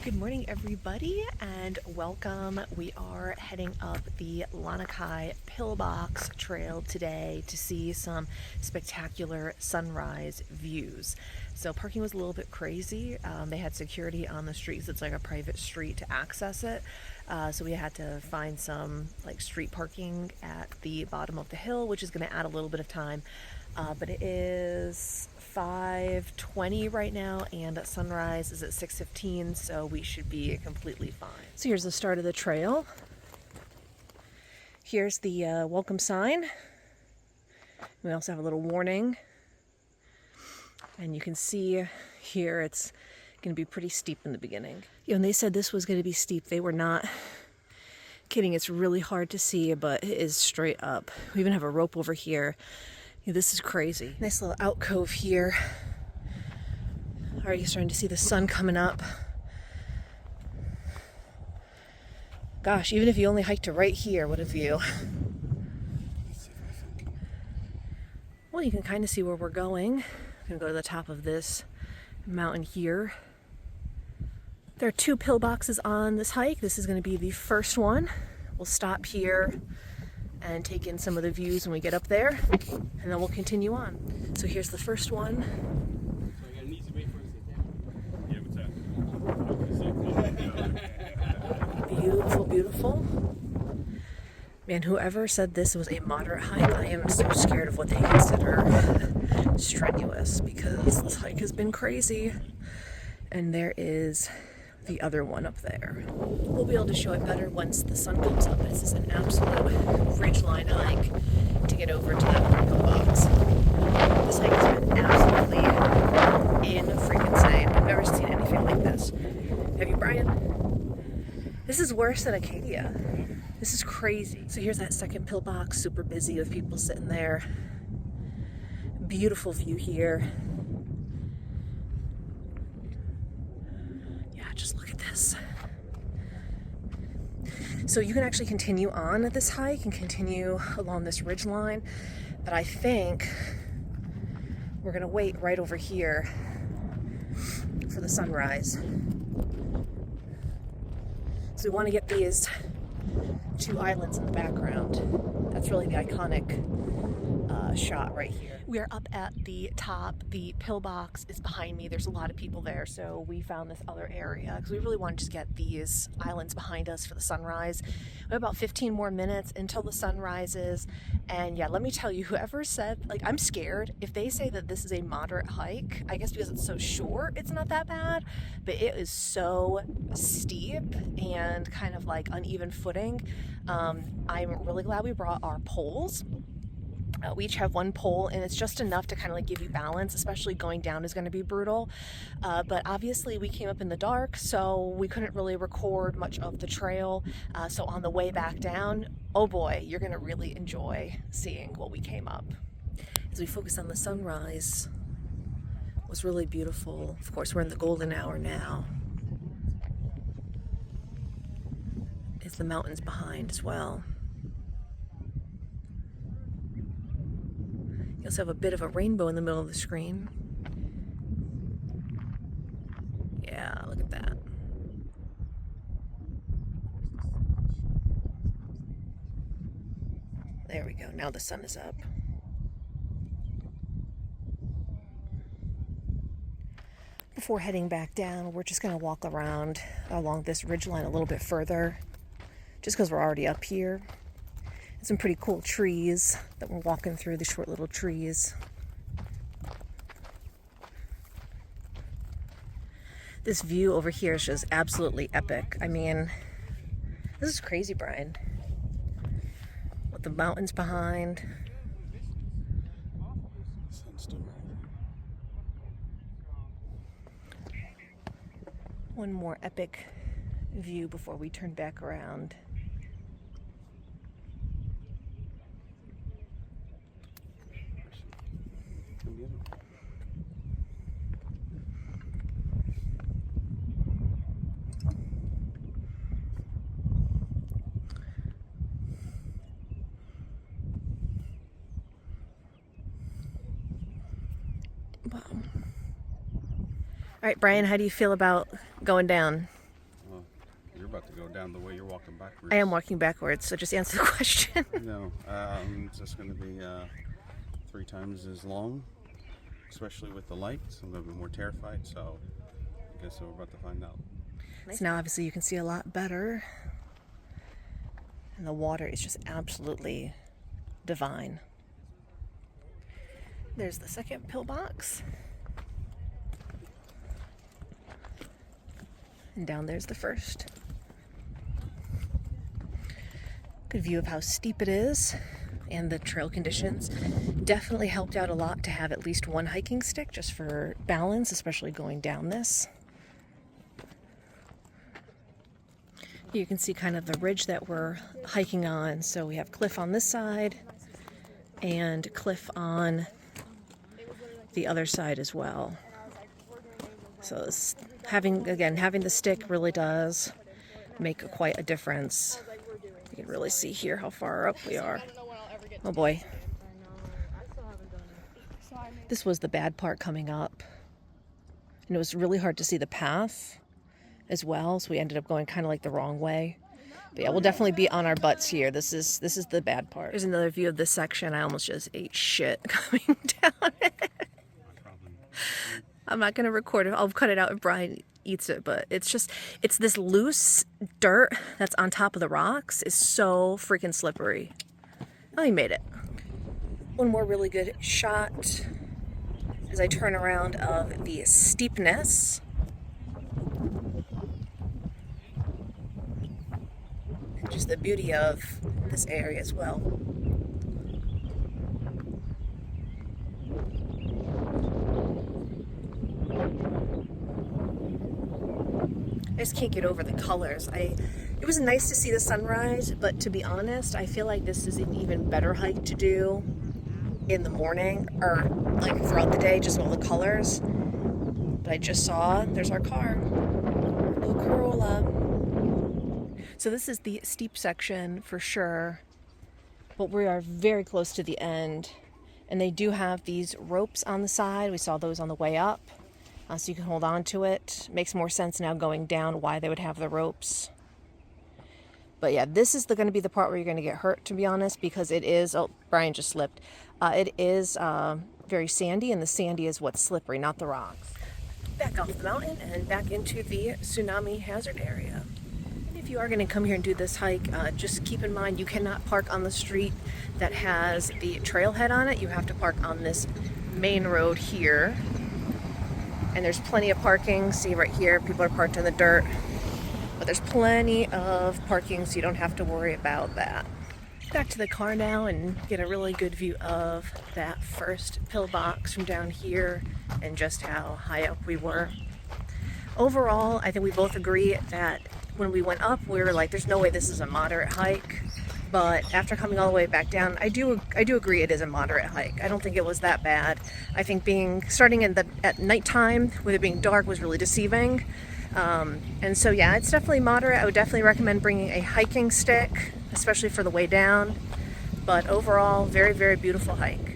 Good morning, everybody, and welcome. We are heading up the Lanikai Pillbox Trail today to see some spectacular sunrise views. So parking was a little bit crazy. They had security on the streets. It's like a private street to access it. So we had to find some street parking at the bottom of the hill, which is going to add a little bit of time. But it is 5:20 right now, and sunrise is at 6:15, so we should be completely fine. So here's the start of the trail. Here's the welcome sign. We also have a little warning. And you can see here it's going to be pretty steep in the beginning. When they said this was going to be steep, they were not kidding. It's really hard to see, but it is straight up. We even have a rope over here. This is crazy. Nice little alcove here. Already starting to see the sun coming up. Gosh, even if you only hiked to right here, what a view. Well, you can kind of see where we're going. I'm gonna go to the top of this mountain here. There are 2 pillboxes on this hike. This is gonna be the first one. We'll stop here and take in some of the views when we get up there, and then we'll continue on. So here's the first one. Beautiful, beautiful. Man, whoever said this was a moderate hike, I am so scared of what they consider strenuous, because this hike has been crazy. And there is the other one up there. We'll be able to show it better once the sun comes up. This is an absolute ridgeline hike to get over to that pillbox. This hike has been absolutely insane. I've never seen anything like this. Have you, Brian? This is worse than Acadia. This is crazy. So here's that second pillbox, super busy with people sitting there. Beautiful view here. Just look at this. So you can actually continue on this hike and continue along this ridge line, but I think we're gonna wait right over here for the sunrise. So we want to get these 2 islands in the background. That's really the iconic shot right here. We are up at the top. The pillbox is behind me. There's a lot of people there, so we found this other area because we really wanted to get these islands behind us for the sunrise. We have about 15 more minutes until the sun rises, and yeah, let me tell you, whoever said, I'm scared if they say that this is a moderate hike. I guess because it's so short, it's not that bad, but it is so steep and kind of uneven footing. I'm really glad we brought our poles. We each have 1 pole, and it's just enough to kind of give you balance, especially going down is going to be brutal. But obviously we came up in the dark, so we couldn't really record much of the trail. So on the way back down, oh boy, you're going to really enjoy seeing what we came up. As we focus on the sunrise, it was really beautiful. Of course, we're in the golden hour now. It's the mountains behind as well. You also have a bit of a rainbow in the middle of the screen. Yeah, look at that. There we go. Now the sun is up. Before heading back down, we're just going to walk around along this ridgeline a little bit further, just because we're already up here. Some pretty cool trees that we're walking through, the short little trees. This view over here is just absolutely epic. I mean, this is crazy, Brian. With the mountains behind. One more epic view before we turn back around. Wow. All right, Brian, how do you feel about going down? you're about to go down the way you're walking backwards. I am walking backwards, so just answer the question. No, it's just going to be 3 times as long, especially with the lights. I'm going to be more terrified, so I guess we're about to find out. So now obviously you can see a lot better, and the water is just absolutely divine. There's the second pillbox. And down there's the first. Good view of how steep it is, and the trail conditions definitely helped out a lot to have at least one hiking stick just for balance, especially going down this. You can see kind of the ridge that we're hiking on. So we have cliff on this side and cliff on the other side as well. So having the stick really does make quite a difference. You can really see here how far up we are. Oh boy. This was the bad part coming up. And it was really hard to see the path as well, so we ended up going kind of like the wrong way. But yeah, we'll definitely be on our butts here. This is the bad part. There's another view of this section. I almost just ate shit coming down it. I'm not going to record it. I'll cut it out if Brian eats it, but it's this loose dirt that's on top of the rocks is so freaking slippery. Oh, he made it. One more really good shot as I turn around of the steepness. And just the beauty of this area as well. I just can't get over the colors. It was nice to see the sunrise, but to be honest, I feel like this is an even better hike to do in the morning or like throughout the day, just with all the colors. But I just saw, there's our car, blue Corolla. So this is the steep section for sure, but we are very close to the end. And they do have these ropes on the side. We saw those on the way up. So you can hold on to it. Makes more sense now going down why they would have the ropes. But yeah, this is going to be the part where you're going to get hurt, to be honest, because it is, oh, Brian just slipped. It is very sandy, and the sandy is what's slippery, not the rocks. Back off the mountain and back into the tsunami hazard area. And if you are going to come here and do this hike, just keep in mind you cannot park on the street that has the trailhead on it. You have to park on this main road here. And there's plenty of parking. See right here, people are parked in the dirt. But there's plenty of parking, so you don't have to worry about that. Back to the car now and get a really good view of that first pillbox from down here and just how high up we were. Overall, I think we both agree that when we went up, we were like, there's no way this is a moderate hike. But after coming all the way back down, I do agree it is a moderate hike. I don't think it was that bad. I think starting at nighttime with it being dark was really deceiving. And so yeah, it's definitely moderate. I would definitely recommend bringing a hiking stick, especially for the way down. But overall, very, very beautiful hike.